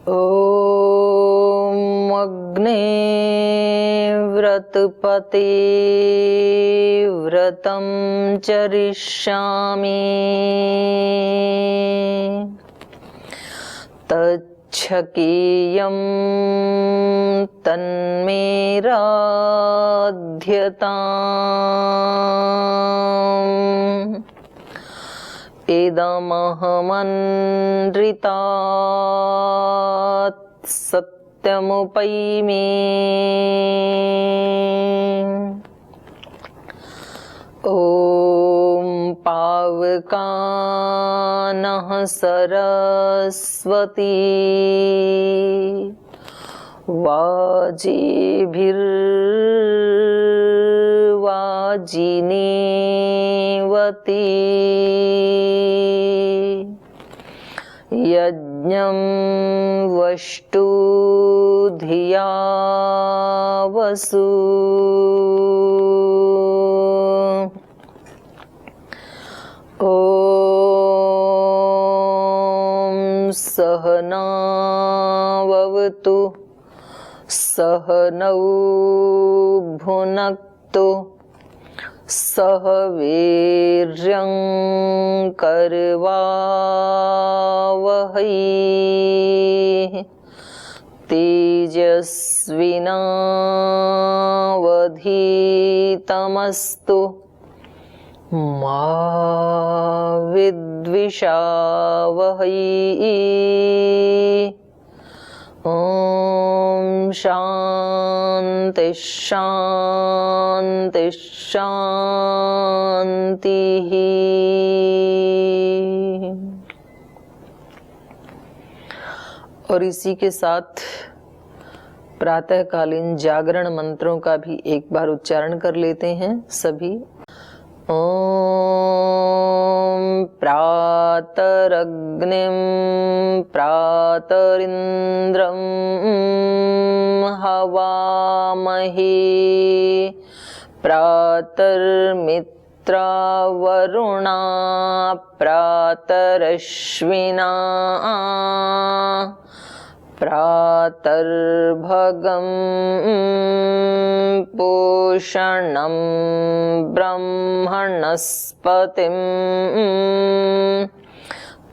ॐ अग्ने व्रतपते व्रतं चरिष्यामि तच्छकीयं तन्मे राध्यताम् इदमहमन्त्रितात् सत्यमुपैमि ॐ पावकानः सरस्वती वाजिनीवती यज्ञं वष्टु धिया वसु ॐ सहनाववतु सहनौ भुनक्तु सह वीर्यं करवावहै तेजस्विनावधीतमस्तु मा विद्विषावहै ॐ शान्ति शान्ति शान्तिः। और इसी के साथ प्रातःकालीन जागरण मंत्रों का भी एक बार उच्चारण कर लेते हैं सभी। ॐ प्रातरग्निं प्रातरिन्द्रं हवामहे प्रातर्मित्रा वरुणा प्रातरश्विना प्रातर्भगं पूषणं ब्रह्मणस्पतिं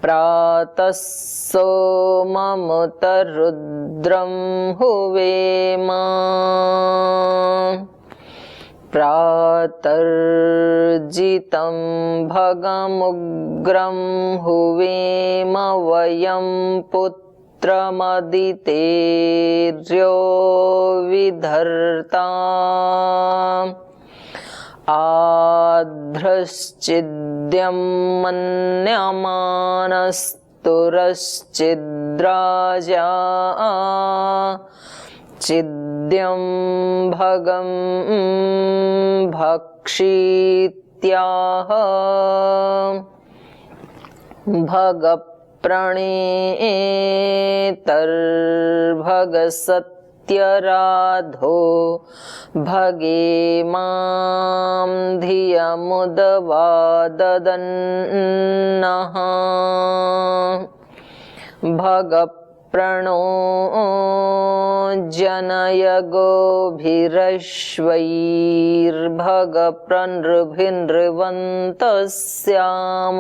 प्रातः सोममुतरुद्रं हुवेम प्रातर्जितं भगमुग्रं हुवेम वयं पुत्रमदितेर्यो विधर्ता आध्रश्चिद्यं मन्यमानस्तुरश्चिद्राजा चिद्यं भगं भक्षीत्याह भगप्रणेतर्भगसत्यराधो भगे मां धियमुदवाददन्नः भगप्रणो जनय गोभिरश्वैर्भगप्रनृभिनृवन्तस्याम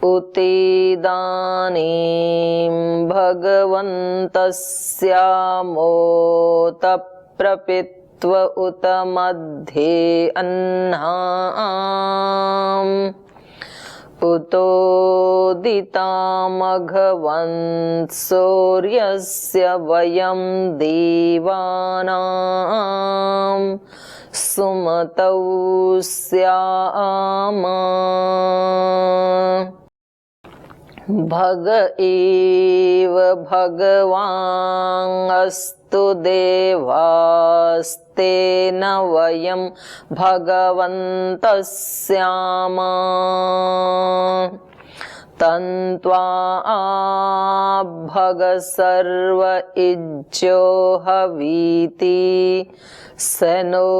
उतिदानीं भगवन्तस्यामोत प्रपित्व उत मध्ये अह्नाम् उतोदितामघवन् सूर्यस्य वयं देवानां सुमतौ स्याम भग एव भगवानस्तु देवास्तेन वयं भगवन्तः स्याम तन्त्वा भग सर्व इज्जो हवीति सनो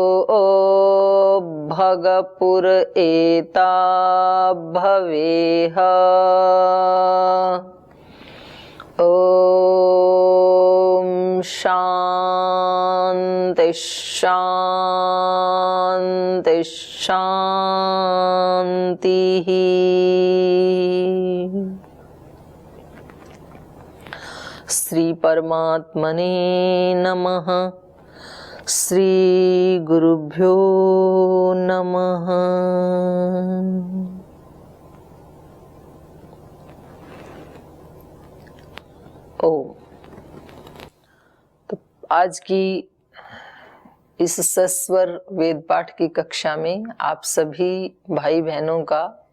भगपुर एता भवेह शांति शांति। श्री परमात्मने नमः। श्री गुरुभ्यो नमः। ओम। तो आज की इस सस्वर वेद पाठ की कक्षा में आप सभी भाई बहनों का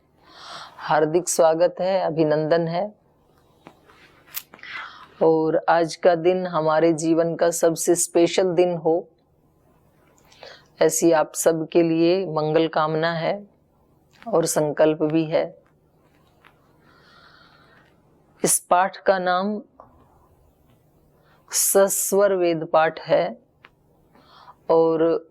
हार्दिक स्वागत है, अभिनंदन है। और आज का दिन हमारे जीवन का सबसे स्पेशल दिन हो, ऐसी आप सब के लिए मंगल कामना है और संकल्प भी है। इस पाठ का नाम सस्वर वेद पाठ है और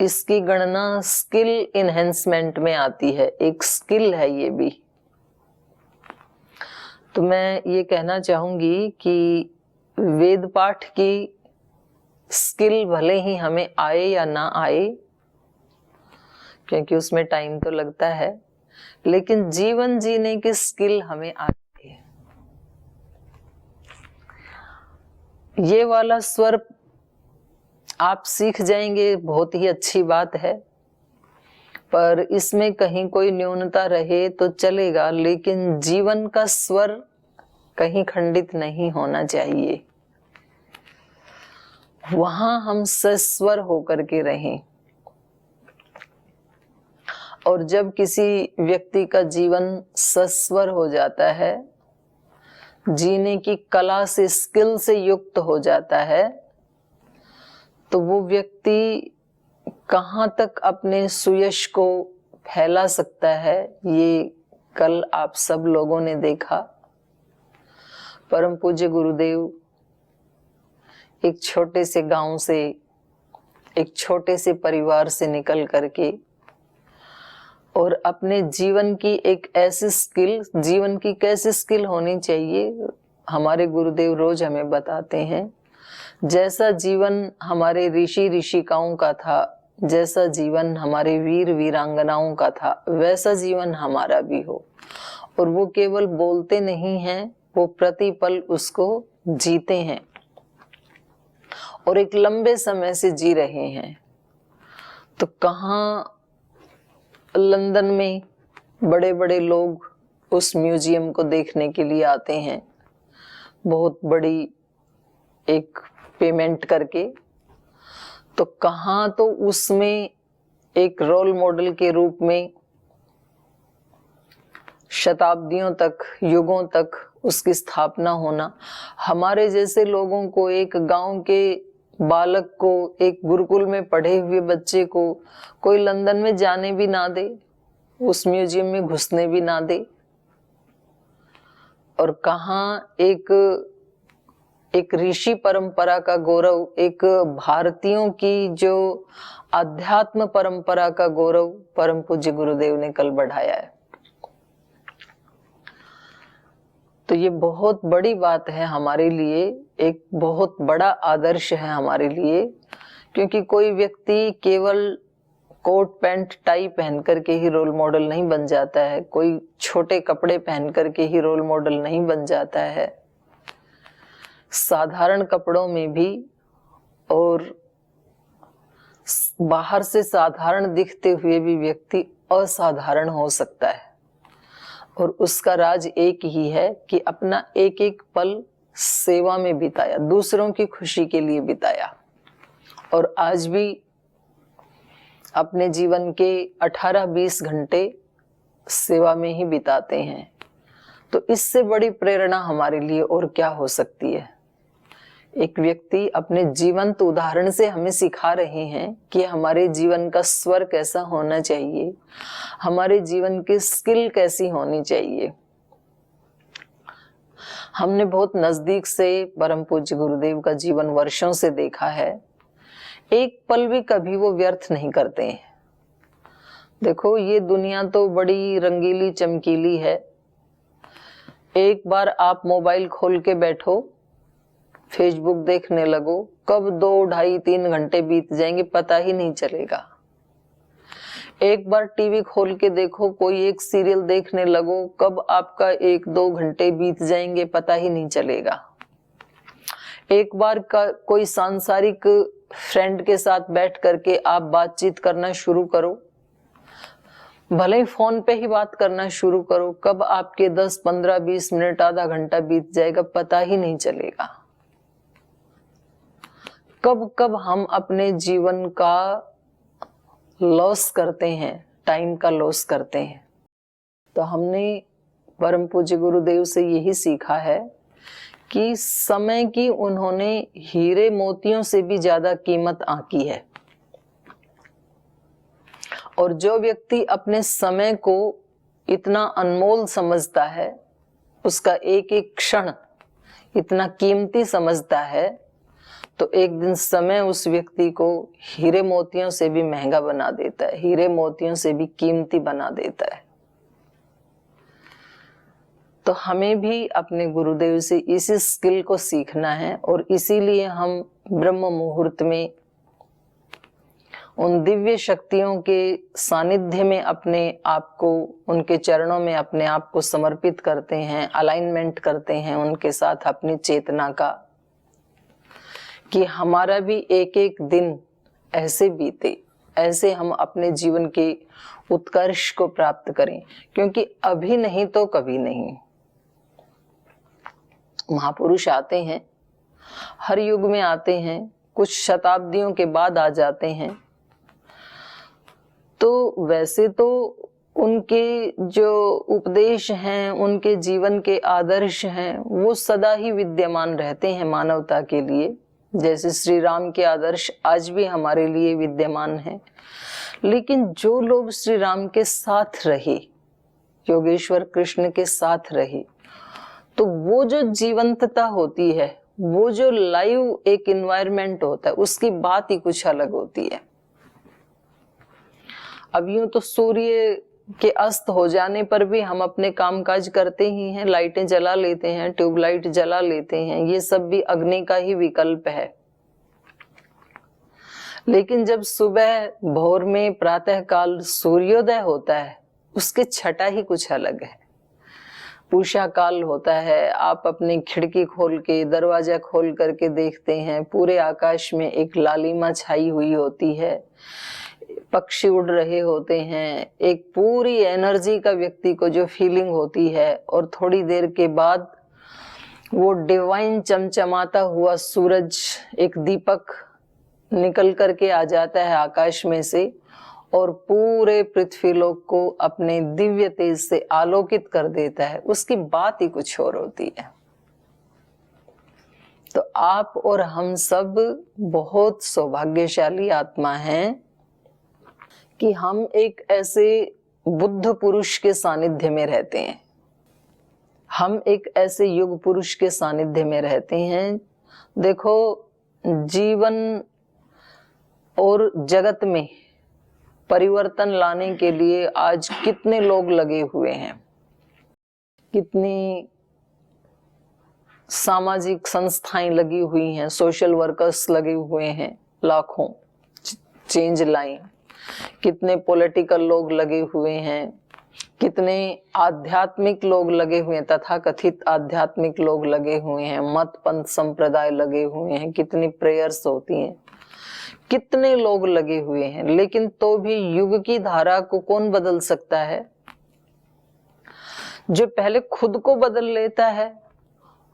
इसकी गणना स्किल इनहेंसमेंट में आती है। एक स्किल है ये भी। तो मैं ये कहना चाहूंगी कि वेद पाठ की स्किल भले ही हमें आए या ना आए, क्योंकि उसमें टाइम तो लगता है, लेकिन जीवन जीने की स्किल हमें आती है। ये वाला स्वर आप सीख जाएंगे, बहुत ही अच्छी बात है, पर इसमें कहीं कोई न्यूनता रहे तो चलेगा, लेकिन जीवन का स्वर कहीं खंडित नहीं होना चाहिए। वहां हम सस्वर होकर के रहें। और जब किसी व्यक्ति का जीवन सस्वर हो जाता है, जीने की कला से, स्किल से युक्त हो जाता है, तो वो व्यक्ति कहाँ तक अपने सुयश को फैला सकता है, ये कल आप सब लोगों ने देखा। परम पूज्य गुरुदेव एक छोटे से गांव से, एक छोटे से परिवार से निकल करके और अपने जीवन की एक ऐसी स्किल, जीवन की कैसी स्किल होनी चाहिए, हमारे गुरुदेव रोज हमें बताते हैं। जैसा जीवन हमारे ऋषि ऋषिकाओं का था, जैसा जीवन हमारे वीर वीरांगनाओं का था, वैसा जीवन हमारा भी हो। और वो केवल बोलते नहीं हैं, वो प्रतिपल उसको जीते हैं और एक लंबे समय से जी रहे हैं। तो कहाँ लंदन में बड़े बड़े लोग उस म्यूजियम को देखने के लिए आते हैं, बहुत बड़ी एक पेमेंट करके। तो कहाँ तो उसमें एक रोल मॉडल के रूप में शताब्दियों तक, युगों तक उसकी स्थापना होना। हमारे जैसे लोगों को, एक गांव के बालक को, एक गुरुकुल में पढ़े हुए बच्चे को कोई लंदन में जाने भी ना दे, उस म्यूजियम में घुसने भी ना दे। और कहाँ एक ऋषि परंपरा का गौरव, एक भारतीयों की जो आध्यात्म परंपरा का गौरव परम पूज्य गुरुदेव ने कल बढ़ाया है। तो ये बहुत बड़ी बात है हमारे लिए, एक बहुत बड़ा आदर्श है हमारे लिए। क्योंकि कोई व्यक्ति केवल कोट पैंट टाई पहन करके ही रोल मॉडल नहीं बन जाता है, कोई छोटे कपड़े पहन करके ही रोल मॉडल नहीं बन जाता है। साधारण कपड़ों में भी और बाहर से साधारण दिखते हुए भी व्यक्ति असाधारण हो सकता है। और उसका राज एक ही है कि अपना एक एक पल सेवा में बिताया, दूसरों की खुशी के लिए बिताया। और आज भी अपने जीवन के 18-20 घंटे सेवा में ही बिताते हैं। तो इससे बड़ी प्रेरणा हमारे लिए और क्या हो सकती है। एक व्यक्ति अपने जीवंत उदाहरण से हमें सिखा रहे हैं कि हमारे जीवन का स्वर कैसा होना चाहिए, हमारे जीवन की स्किल कैसी होनी चाहिए। हमने बहुत नजदीक से परम पूज्य गुरुदेव का जीवन वर्षों से देखा है। एक पल भी कभी वो व्यर्थ नहीं करते हैं। देखो, ये दुनिया तो बड़ी रंगीली चमकीली है। एक बार आप मोबाइल खोल के बैठो, फेसबुक देखने लगो, कब 2, ढाई, 3 घंटे बीत जाएंगे पता ही नहीं चलेगा। एक बार टीवी खोल के देखो, कोई एक सीरियल देखने लगो, कब आपका 1-2 घंटे बीत जाएंगे पता ही नहीं चलेगा। एक बार का कोई सांसारिक फ्रेंड के साथ बैठ करके आप बातचीत करना शुरू करो, भले ही फोन पे ही बात करना शुरू करो, कब आपके 10, 15, 20 मिनट, आधा घंटा बीत जाएगा पता ही नहीं चलेगा। कब कब हम अपने जीवन का लॉस करते हैं, टाइम का लॉस करते हैं। तो हमने परम पूज्य गुरुदेव से यही सीखा है कि समय की उन्होंने हीरे मोतियों से भी ज्यादा कीमत आंकी है। और जो व्यक्ति अपने समय को इतना अनमोल समझता है, उसका एक एक क्षण इतना कीमती समझता है, तो एक दिन समय उस व्यक्ति को हीरे मोतियों से भी महंगा बना देता है, हीरे मोतियों से भी कीमती बना देता है। तो हमें भी अपने गुरुदेव से इसी स्किल को सीखना है और इसीलिए हम ब्रह्म मुहूर्त में उन दिव्य शक्तियों के सानिध्य में अपने आप को, उनके चरणों में अपने आप को समर्पित करते हैं, अलाइनमेंट करते हैं उनके साथ अपनी चेतना का, कि हमारा भी एक एक दिन ऐसे बीते, ऐसे हम अपने जीवन के उत्कर्ष को प्राप्त करें, क्योंकि अभी नहीं तो कभी नहीं। महापुरुष आते हैं, हर युग में आते हैं, कुछ शताब्दियों के बाद आ जाते हैं, तो वैसे तो उनके जो उपदेश हैं, उनके जीवन के आदर्श हैं, वो सदा ही विद्यमान रहते हैं मानवता के लिए। जैसे श्री राम के आदर्श आज भी हमारे लिए विद्यमान हैं। लेकिन जो लोग श्री राम के साथ रहे, योगेश्वर कृष्ण के साथ रहे, तो वो जो जीवंतता होती है, वो जो लाइव एक एनवायरनमेंट होता है, उसकी बात ही कुछ अलग होती है। अब यूं तो सूर्य के अस्त हो जाने पर भी हम अपने कामकाज करते ही हैं, लाइटें जला लेते हैं, ट्यूबलाइट जला लेते हैं, ये सब भी अग्नि का ही विकल्प है। लेकिन जब सुबह भोर में प्रातः काल सूर्योदय होता है, उसके छटा ही कुछ अलग है। पूषा काल होता है, आप अपनी खिड़की खोल के, दरवाजा खोल करके देखते हैं, पूरे आकाश में एक लालिमा छाई हुई होती है, पक्षी उड़ रहे होते हैं, एक पूरी एनर्जी का व्यक्ति को जो फीलिंग होती है। और थोड़ी देर के बाद वो डिवाइन चमचमाता हुआ सूरज, एक दीपक निकल करके आ जाता है आकाश में से और पूरे पृथ्वीलोक को अपने दिव्य तेज से आलोकित कर देता है। उसकी बात ही कुछ और होती है। तो आप और हम सब बहुत सौभाग्यशाली आत्मा हैं कि हम एक ऐसे बुद्ध पुरुष के सानिध्य में रहते हैं, हम एक ऐसे युग पुरुष के सानिध्य में रहते हैं। देखो, जीवन और जगत में परिवर्तन लाने के लिए आज कितने लोग लगे हुए हैं, कितनी सामाजिक संस्थाएं लगी हुई हैं, सोशल वर्कर्स लगे हुए हैं, लाखों चेंज लाएं, कितने पॉलिटिकल लोग लगे हुए हैं, कितने आध्यात्मिक लोग लगे हुए हैं, तथाकथित आध्यात्मिक लोग लगे हुए हैं, मत पंथ संप्रदाय लगे हुए हैं, कितनी प्रेयर्स होती हैं, कितने लोग लगे हुए हैं। लेकिन तो भी युग की धारा को कौन बदल सकता है? जो पहले खुद को बदल लेता है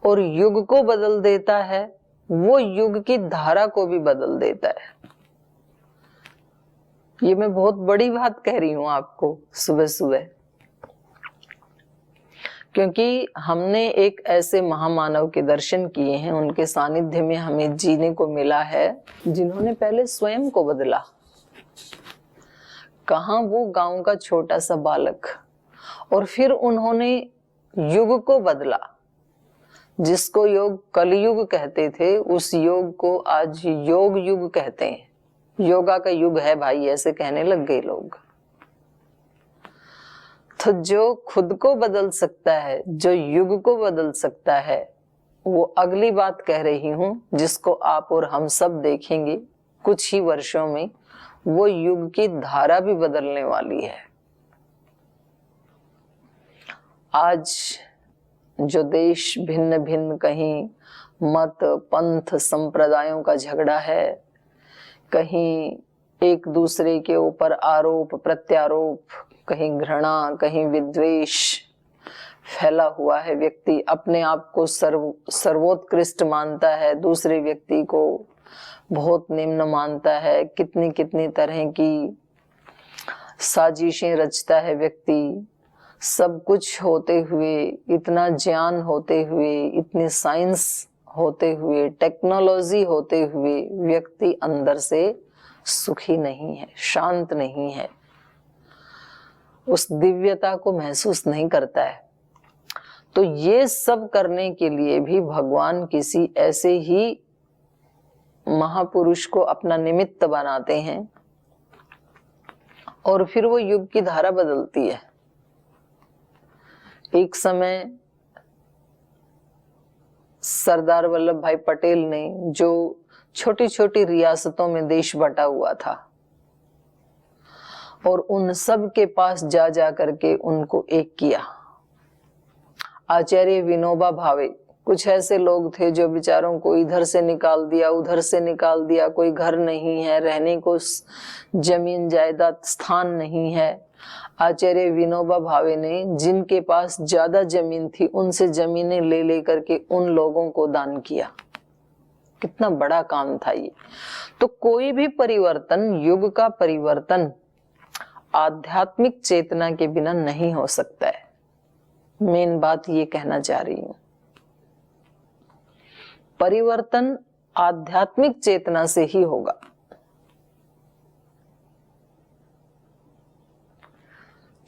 और युग को बदल देता है, वो युग की धारा को भी बदल देता है। ये मैं बहुत बड़ी बात कह रही हूं आपको सुबह सुबह, क्योंकि हमने एक ऐसे महामानव के दर्शन किए हैं, उनके सानिध्य में हमें जीने को मिला है, जिन्होंने पहले स्वयं को बदला। कहां वो गांव का छोटा सा बालक, और फिर उन्होंने युग को बदला। जिसको योग कलयुग कहते थे, उस योग को आज योग युग कहते हैं। योगा का युग है भाई, ऐसे कहने लग गए लोग। तो जो खुद को बदल सकता है, जो युग को बदल सकता है, वो अगली बात कह रही हूं जिसको आप और हम सब देखेंगे कुछ ही वर्षों में। वो युग की धारा भी बदलने वाली है। आज जो देश भिन्न भिन्न कहीं मत पंथ संप्रदायों का झगड़ा है, कहीं एक दूसरे के ऊपर आरोप प्रत्यारोप, कहीं घृणा, कहीं विद्वेष फैला हुआ है। व्यक्ति अपने आप को सर्वोत्कृष्ट मानता है, दूसरे व्यक्ति को बहुत निम्न मानता है। कितनी कितनी तरह की साजिशें रचता है व्यक्ति। सब कुछ होते हुए, इतना ज्ञान होते हुए, इतनी साइंस होते हुए, टेक्नोलॉजी होते हुए, व्यक्ति अंदर से सुखी नहीं है, शांत नहीं है, उस दिव्यता को महसूस नहीं करता है। तो ये सब करने के लिए भी भगवान किसी ऐसे ही महापुरुष को अपना निमित्त बनाते हैं और फिर वो युग की धारा बदलती है। एक समय सरदार वल्लभ भाई पटेल ने, जो छोटी छोटी रियासतों में देश बटा हुआ था, और उन सब के पास जा जा करके उनको एक किया। आचार्य विनोबा भावे, कुछ ऐसे लोग थे जो बेचारों को इधर से निकाल दिया, उधर से निकाल दिया। कोई घर नहीं है, रहने को जमीन जायदाद स्थान नहीं है। आचार्य विनोबा भावे ने जिनके पास ज्यादा जमीन थी उनसे जमीनें ले लेकर के उन लोगों को दान किया। कितना बड़ा काम था ये। तो कोई भी परिवर्तन, युग का परिवर्तन आध्यात्मिक चेतना के बिना नहीं हो सकता है। मेन बात ये कहना चाह रही हूं, परिवर्तन आध्यात्मिक चेतना से ही होगा।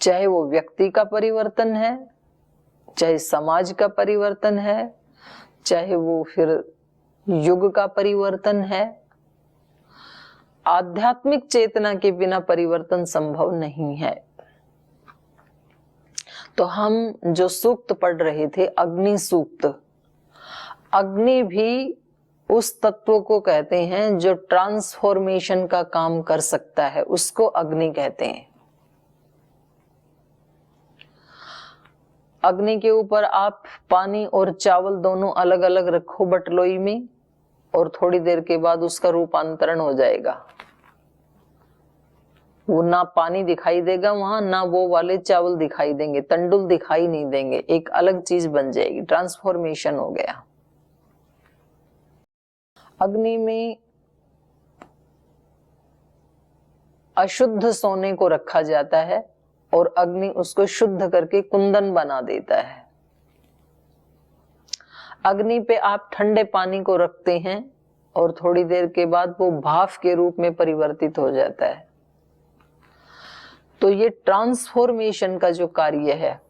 चाहे वो व्यक्ति का परिवर्तन है, चाहे समाज का परिवर्तन है, चाहे वो फिर युग का परिवर्तन है। आध्यात्मिक चेतना के बिना परिवर्तन संभव नहीं है। तो हम जो सूक्त पढ़ रहे थे, अग्नि सूक्त, अग्नि भी उस तत्व को कहते हैं जो ट्रांसफॉर्मेशन का काम कर सकता है, उसको अग्नि कहते हैं। अग्नि के ऊपर आप पानी और चावल दोनों अलग अलग रखो बटलोई में, और थोड़ी देर के बाद उसका रूपांतरण हो जाएगा। वो ना पानी दिखाई देगा वहां, ना वो वाले चावल दिखाई देंगे, तंडुल दिखाई नहीं देंगे, एक अलग चीज बन जाएगी। ट्रांसफॉर्मेशन हो गया। अग्नि में अशुद्ध सोने को रखा जाता है और अग्नि उसको शुद्ध करके कुंदन बना देता है। अग्नि पे आप ठंडे पानी को रखते हैं और थोड़ी देर के बाद वो भाप के रूप में परिवर्तित हो जाता है। तो ये ट्रांसफॉर्मेशन का जो कार्य है,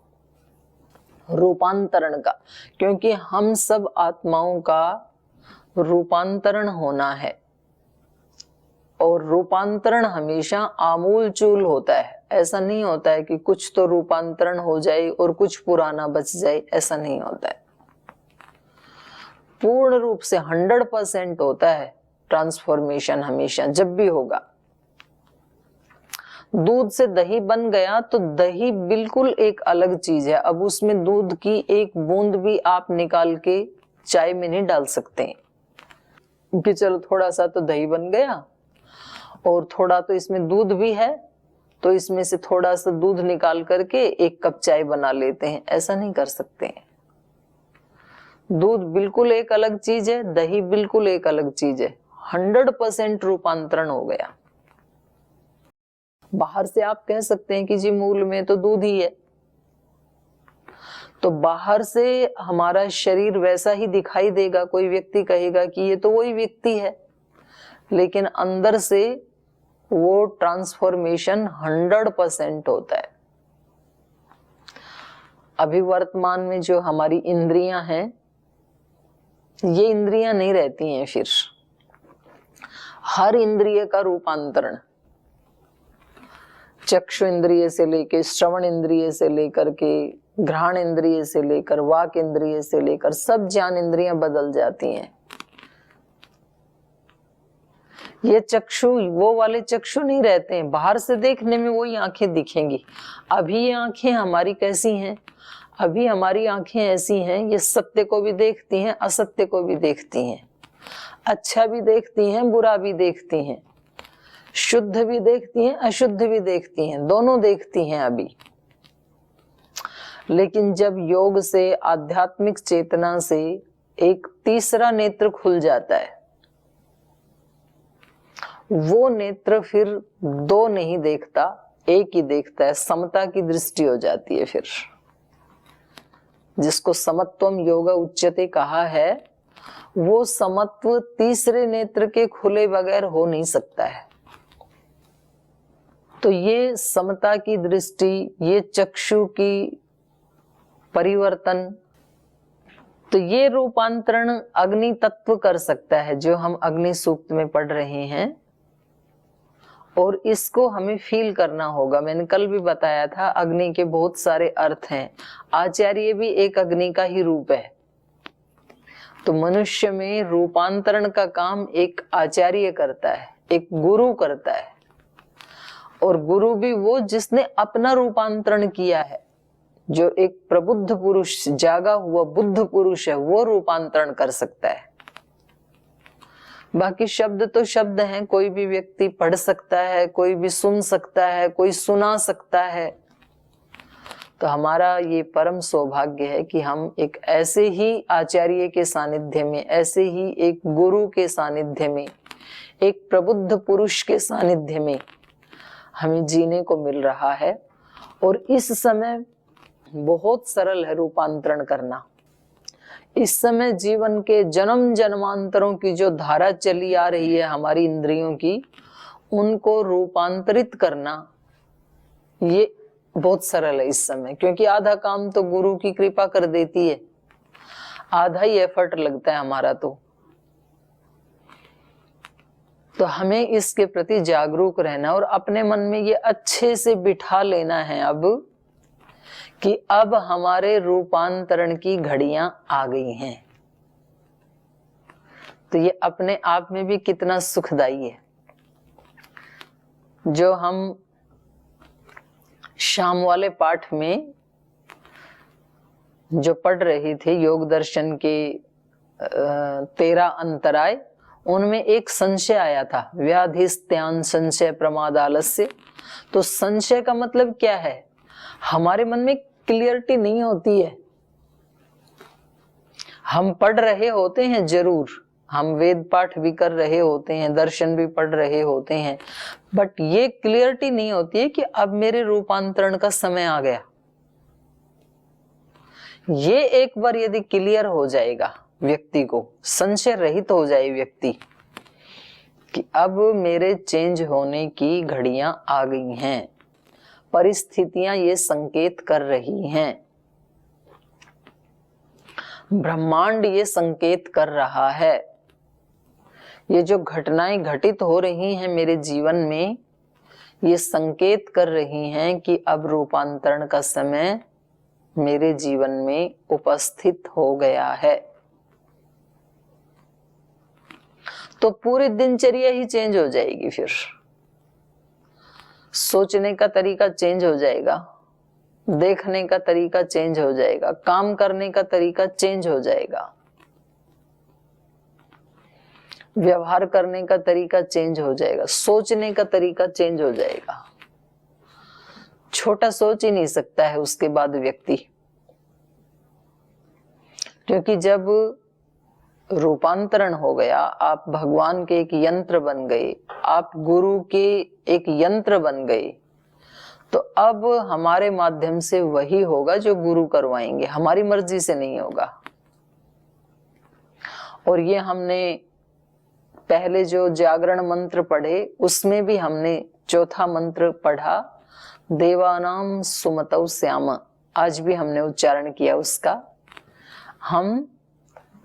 रूपांतरण का, क्योंकि हम सब आत्माओं का रूपांतरण होना है, और रूपांतरण हमेशा आमूलचूल होता है। ऐसा नहीं होता है कि कुछ तो रूपांतरण हो जाए और कुछ पुराना बच जाए, ऐसा नहीं होता है। पूर्ण रूप से 100% होता है ट्रांसफॉर्मेशन हमेशा, जब भी होगा। दूध से दही बन गया तो दही बिल्कुल एक अलग चीज है। अब उसमें दूध की एक बूंद भी आप निकाल के चाय में नहीं डाल सकते कि चलो थोड़ा सा तो दही बन गया और थोड़ा तो इसमें दूध भी है, तो इसमें से थोड़ा सा दूध निकाल करके एक कप चाय बना लेते हैं। ऐसा नहीं कर सकते हैं। दूध बिल्कुल एक अलग चीज है, दही बिल्कुल एक अलग चीज है। 100% रूपांतरण हो गया। बाहर से आप कह सकते हैं कि जी मूल में तो दूध ही है, तो बाहर से हमारा शरीर वैसा ही दिखाई देगा। कोई व्यक्ति कहेगा कि ये तो वही व्यक्ति है, लेकिन अंदर से वो ट्रांसफॉर्मेशन 100% होता है। अभी वर्तमान में जो हमारी इंद्रियां हैं, ये इंद्रियां नहीं रहती हैं। फिर हर इंद्रिय का रूपांतरण, चक्षु इंद्रिय से लेके, श्रवण इंद्रिय से लेकर के, घ्राण इंद्रिय से लेकर वाक इंद्रिय से लेकर सब ज्ञान इंद्रियां बदल जाती हैं। ये चक्षु वो वाले चक्षु नहीं रहते हैं, बाहर से देखने में वही आंखें दिखेंगी। अभी ये आंखें हमारी कैसी हैं? अभी हमारी आंखें ऐसी हैं, ये सत्य को भी देखती हैं, असत्य को भी देखती हैं, अच्छा भी देखती हैं, बुरा भी देखती हैं, शुद्ध भी देखती हैं, अशुद्ध भी देखती हैं, दोनों देखती हैं अभी। लेकिन जब योग से, आध्यात्मिक चेतना से एक तीसरा नेत्र खुल जाता है, वो नेत्र फिर दो नहीं देखता, एक ही देखता है, समता की दृष्टि हो जाती है। फिर जिसको समत्वम योग उच्यते कहा है, वो समत्व तीसरे नेत्र के खुले बगैर हो नहीं सकता है। तो ये समता की दृष्टि, ये चक्षु की परिवर्तन, तो ये रूपांतरण अग्नि तत्व कर सकता है, जो हम अग्नि सूक्त में पढ़ रहे हैं। और इसको हमें फील करना होगा। मैंने कल भी बताया था, अग्नि के बहुत सारे अर्थ हैं। आचार्य भी एक अग्नि का ही रूप है। तो मनुष्य में रूपांतरण का काम एक आचार्य करता है, एक गुरु करता है। और गुरु भी वो जिसने अपना रूपांतरण किया है। जो एक प्रबुद्ध पुरुष, जागा हुआ बुद्ध पुरुष है, वो रूपांतरण कर सकता है। बाकी शब्द तो शब्द हैं, कोई भी व्यक्ति पढ़ सकता है, कोई भी सुन सकता है, कोई सुना सकता है। तो हमारा ये परम सौभाग्य है कि हम एक ऐसे ही आचार्य के सानिध्य में, ऐसे ही एक गुरु के सानिध्य में, एक प्रबुद्ध पुरुष के सानिध्य में हमें जीने को मिल रहा है। और इस समय बहुत सरल है रूपांतरण करना। इस समय जीवन के जन्म जन्मांतरों की जो धारा चली आ रही है हमारी इंद्रियों की, उनको रूपांतरित करना ये बहुत सरल है इस समय। क्योंकि आधा काम तो गुरु की कृपा कर देती है, आधा ही एफर्ट लगता है हमारा। तो हमें इसके प्रति जागरूक रहना और अपने मन में ये अच्छे से बिठा लेना है अब कि अब हमारे रूपांतरण की घड़ियां आ गई हैं। तो ये अपने आप में भी कितना सुखदाई है। जो हम शाम वाले पाठ में जो पढ़ रहे थे, योग दर्शन के 13 अंतराय, उनमें एक संशय आया था, व्याधिस्त्यान संशय प्रमाद आलस्य। तो संशय का मतलब क्या है? हमारे मन में क्लियरिटी नहीं होती है। हम पढ़ रहे होते हैं जरूर, हम वेद पाठ भी कर रहे होते हैं, दर्शन भी पढ़ रहे होते हैं, बट ये क्लियरिटी नहीं होती है कि अब मेरे रूपांतरण का समय आ गया। ये एक बार यदि क्लियर हो जाएगा व्यक्ति को, संशय रहित हो जाए व्यक्ति कि अब मेरे चेंज होने की घड़ियां आ गई हैं, परिस्थितियां ये संकेत कर रही हैं, ब्रह्मांड ये संकेत कर रहा है, ये जो घटनाएं घटित हो रही हैं मेरे जीवन में, ये संकेत कर रही हैं कि अब रूपांतरण का समय मेरे जीवन में उपस्थित हो गया है। तो पूरी दिनचर्या ही चेंज हो जाएगी। फिर सोचने का तरीका चेंज हो जाएगा, देखने का तरीका चेंज हो जाएगा, काम करने का तरीका चेंज हो जाएगा, व्यवहार करने का तरीका चेंज हो जाएगा, सोचने का तरीका चेंज हो जाएगा। छोटा सोच ही नहीं सकता है उसके बाद व्यक्ति। क्योंकि जब रूपांतरण हो गया, आप भगवान के एक यंत्र बन गए, आप गुरु के एक यंत्र बन गए, तो अब हमारे माध्यम से वही होगा जो गुरु करवाएंगे, हमारी मर्जी से नहीं होगा। और ये हमने पहले जो जागरण मंत्र पढ़े उसमें भी हमने चौथा मंत्र पढ़ा, देवानाम सुमतौ श्याम, आज भी हमने उच्चारण किया उसका। हम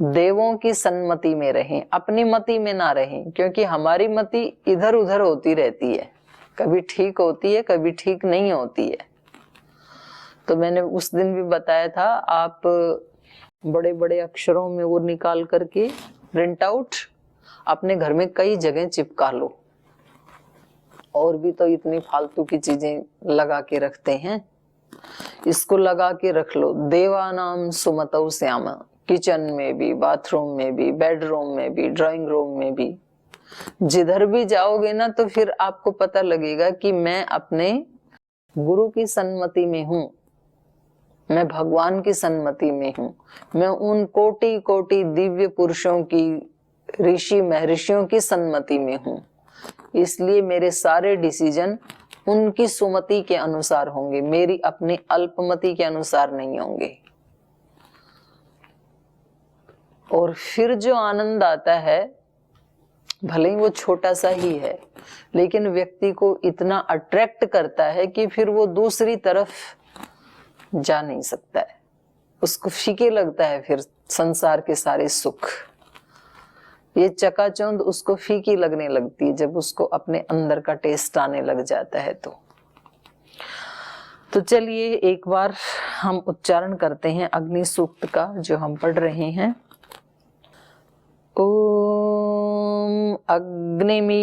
देवों की सन्मति में रहें, अपनी मति में ना रहें, क्योंकि हमारी मति इधर उधर होती रहती है, कभी ठीक होती है, कभी ठीक नहीं होती है। तो मैंने उस दिन भी बताया था, आप बड़े बड़े अक्षरों में वो निकाल करके प्रिंट आउट अपने घर में कई जगह चिपका लो। और भी तो इतनी फालतू की चीजें लगा के रखते हैं, इसको लगा के रख लो। देवानाम सुमतौ श्याम, किचन में भी, बाथरूम में भी, बेडरूम में भी, ड्राइंग रूम में भी, जिधर भी जाओगे ना तो फिर आपको पता लगेगा कि मैं अपने गुरु की सन्मति में हूँ, मैं भगवान की सन्मति में हूँ, मैं उन कोटि कोटि दिव्य पुरुषों की, ऋषि महर्षियों की सन्मति में हूँ। इसलिए मेरे सारे डिसीजन उनकी सुमति के अनुसार होंगे, मेरी अपनी अल्पमति के अनुसार नहीं होंगे। और फिर जो आनंद आता है, भले ही वो छोटा सा ही है, लेकिन व्यक्ति को इतना अट्रैक्ट करता है कि फिर वो दूसरी तरफ जा नहीं सकता है, उसको फीके लगता है फिर संसार के सारे सुख। ये चकाचौंध उसको फीकी लगने लगती है जब उसको अपने अंदर का टेस्ट आने लग जाता है। तो चलिए एक बार हम उच्चारण करते हैं अग्नि सूक्त का जो हम पढ़ रहे हैं। ओम अग्निमीळे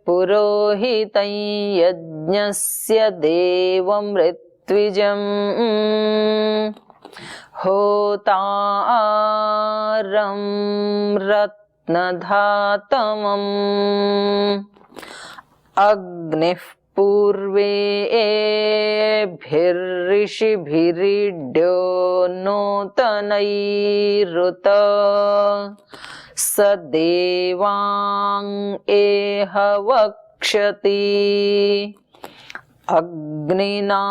पुरोहितं यज्ञस्य देवं ऋत्विजम् होतारं रत्नधातमम् अग्निः पूर्वेभिर्ऋषिभिरीड्यो नूतनैरुत स देवां एह वक्षति अग्निना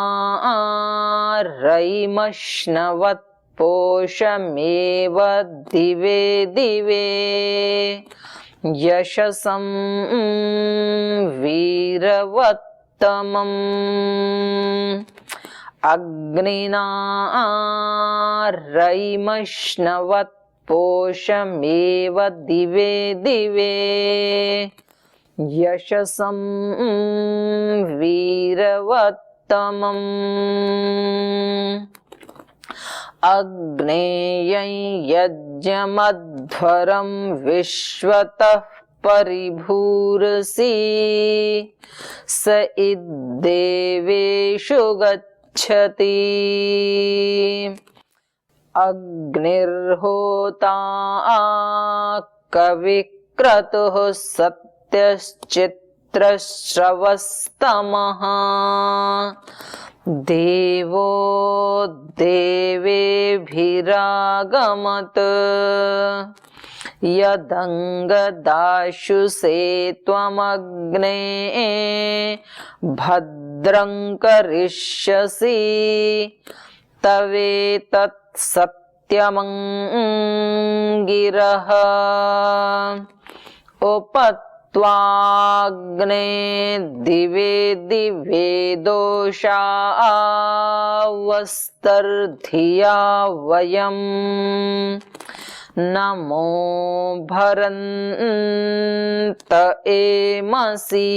रयिमश्नवत्पोषमेव दिवे दिवे यशसं वीरवत्तमम् अग्निना रयिमश्नवत्पोषमेव दिवे दिवे यशसं वीरवत्तमम् अग्नेयं यज्ञमध्वरं विश्वतः परिभूरसि स इद्देवेषु गच्छति अग्निर्होता कविक्रतुः सत्यश्चित्रश्रवस्तमः देवो देवेभिरागमत् यदङ्गदाशुषे त्वमग्ने भद्रं करिष्यसि तवेतत् सत्यमङ्गिरः उपत्वाग्ने दिवे दिवे दोषावस्तर्धिया वयम् नमो भरन्त एमसि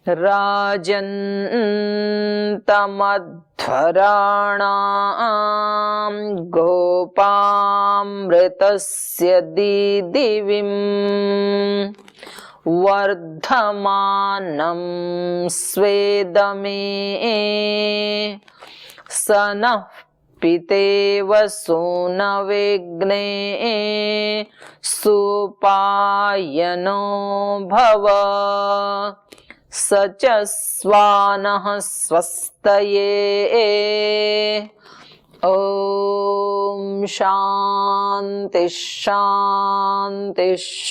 राजन्तमध्वराणां गोपामृतस्य दीदिविं वर्धमानं स्वेदमे स नः पितेव सूनवेग्ने सुपायनो भव स च स्वानः स्वस्तये ॐ शान्ति शान्ति शान्तिः।